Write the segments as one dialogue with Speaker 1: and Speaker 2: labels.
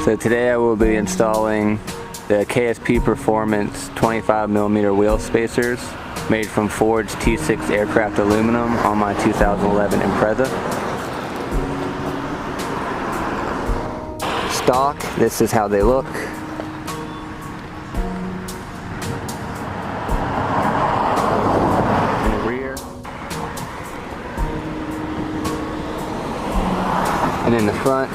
Speaker 1: So today I will be installing the KSP Performance 25mm wheel spacers made from forged T6 aircraft aluminum on my 2011 Impreza. Stock, this is how they look. In the rear. And in the front.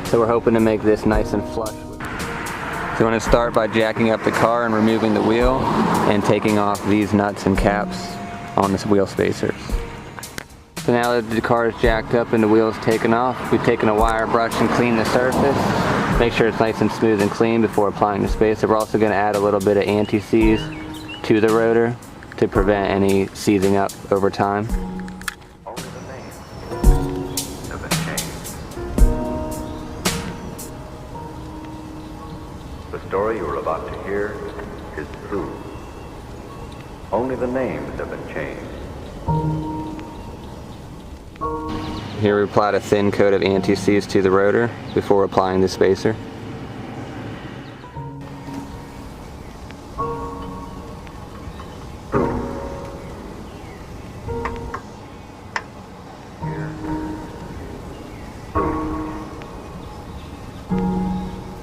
Speaker 1: So we're hoping to make this nice and flush. So we're going to start by jacking up the car and removing the wheel and taking off these nuts and caps on the wheel spacers. So now that the car is jacked up and the wheel is taken off, we've taken a wire brush and cleaned the surface. Make sure it's nice and smooth and clean before applying the spacer. We're also going to add a little bit of anti-seize to the rotor to prevent any seizing up over time.
Speaker 2: The story you are about to hear is true. Only the names have been changed.
Speaker 1: Here we applied a thin coat of anti-seize to the rotor before applying the spacer.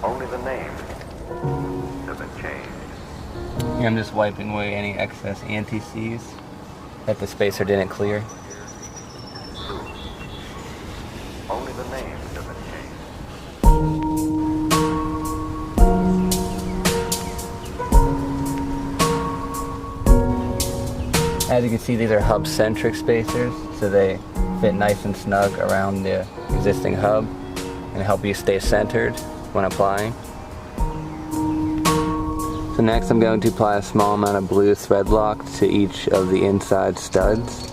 Speaker 2: Only the names have been changed.
Speaker 1: Here I'm just wiping away any excess anti-seize that the spacer didn't clear.
Speaker 2: Only the names have been changed.
Speaker 1: As you can see, these are hub-centric spacers, so they fit nice and snug around the existing hub and help you stay centered when applying. So next I'm going to apply a small amount of blue thread lock to each of the inside studs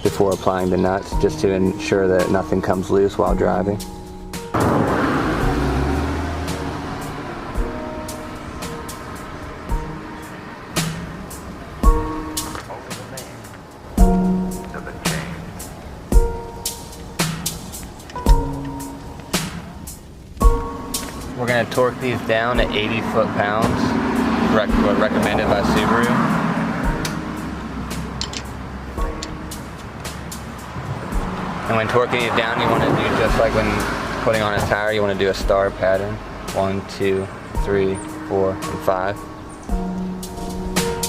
Speaker 1: before applying the nuts, just to ensure that nothing comes loose while driving. We're going to torque these down to 80 foot-pounds, recommended by Subaru. And when torquing it down, you want to do just like when putting on a tire, you want to do a star pattern. 1, 2, 3, 4, and 5.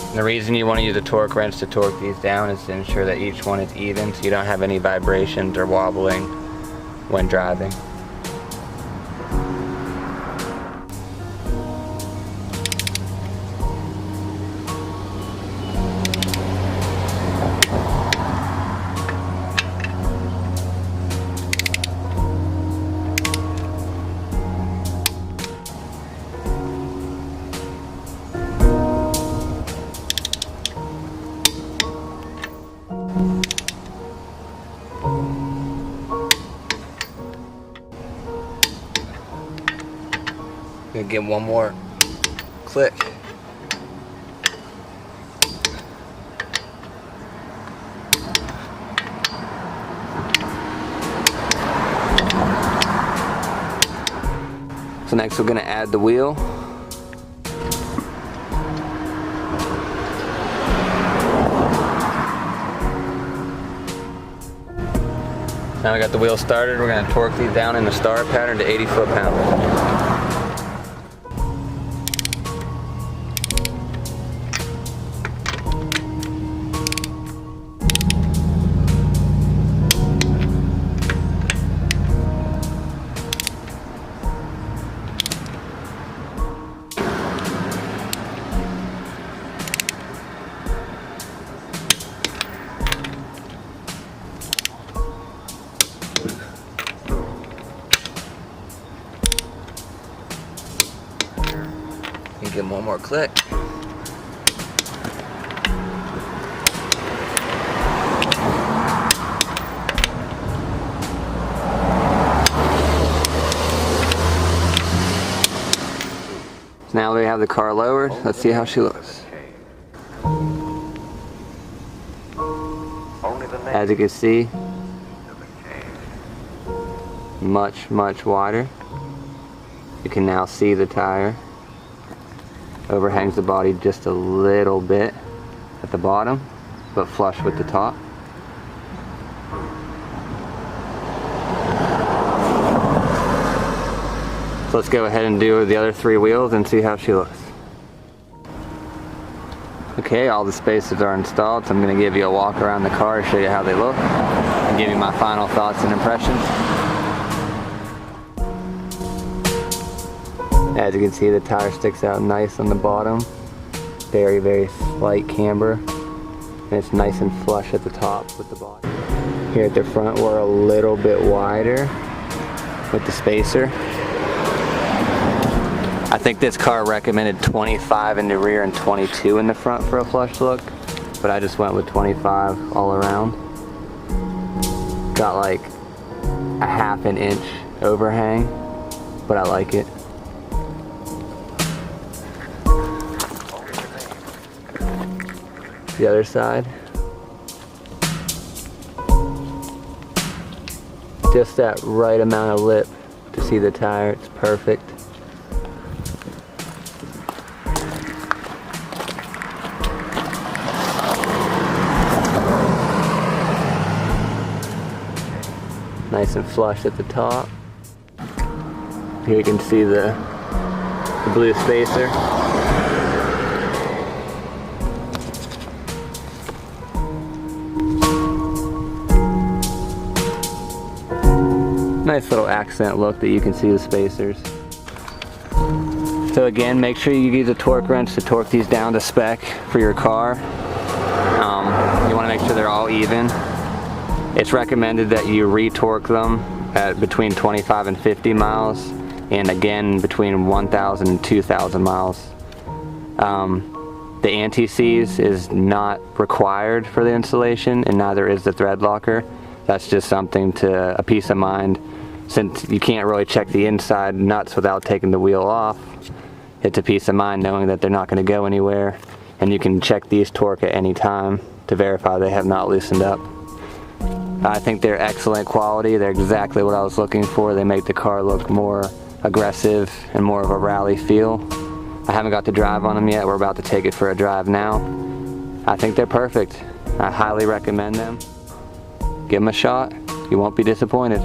Speaker 1: And the reason you want to use a torque wrench to torque these down is to ensure that each one is even, so you don't have any vibrations or wobbling when driving. Gonna give one more click. So next we're gonna add the wheel. Now we got the wheel started, we're gonna torque these down in the star pattern to 80 foot-pounds. Give him one more click. So now we have the car lowered. Let's see how she looks. As you can see, much wider. You can now see the tire. Overhangs the body just a little bit at the bottom, but flush with the top. So let's go ahead and do the other 3 wheels and see how she looks. Okay, all the spacers are installed, so I'm going to give you a walk around the car, show you how they look, and give you my final thoughts and impressions. As you can see, the tire sticks out nice on the bottom. Very, very slight camber. And it's nice and flush at the top with the body. Here at the front, we're a little bit wider with the spacer. I think this car recommended 25 in the rear and 22 in the front for a flush look, but I just went with 25 all around. Got like a 1/2 inch overhang, but I like it. The other side. Just that right amount of lip to see the tire, it's perfect. Nice and flush at the top. Here you can see the blue spacer. Nice little accent look that you can see the spacers. So again, make sure you use a torque wrench to torque these down to spec for your car. You want to make sure they're all even. It's recommended that you re-torque them at between 25 and 50 miles, and again between 1,000 and 2,000 miles. The anti-seize is not required for the installation, and neither is the thread locker. That's just something to a peace of mind, since you can't really check the inside nuts without taking the wheel off. It's a peace of mind knowing that they're not going to go anywhere, and you can check these torque at any time to verify they have not loosened up. I think they're excellent quality. They're exactly what I was looking for. They make the car look more aggressive and more of a rally feel. I haven't got to drive on them yet. We're about to take it for a drive now. I think they're perfect. I highly recommend them. Give them a shot. You won't be disappointed.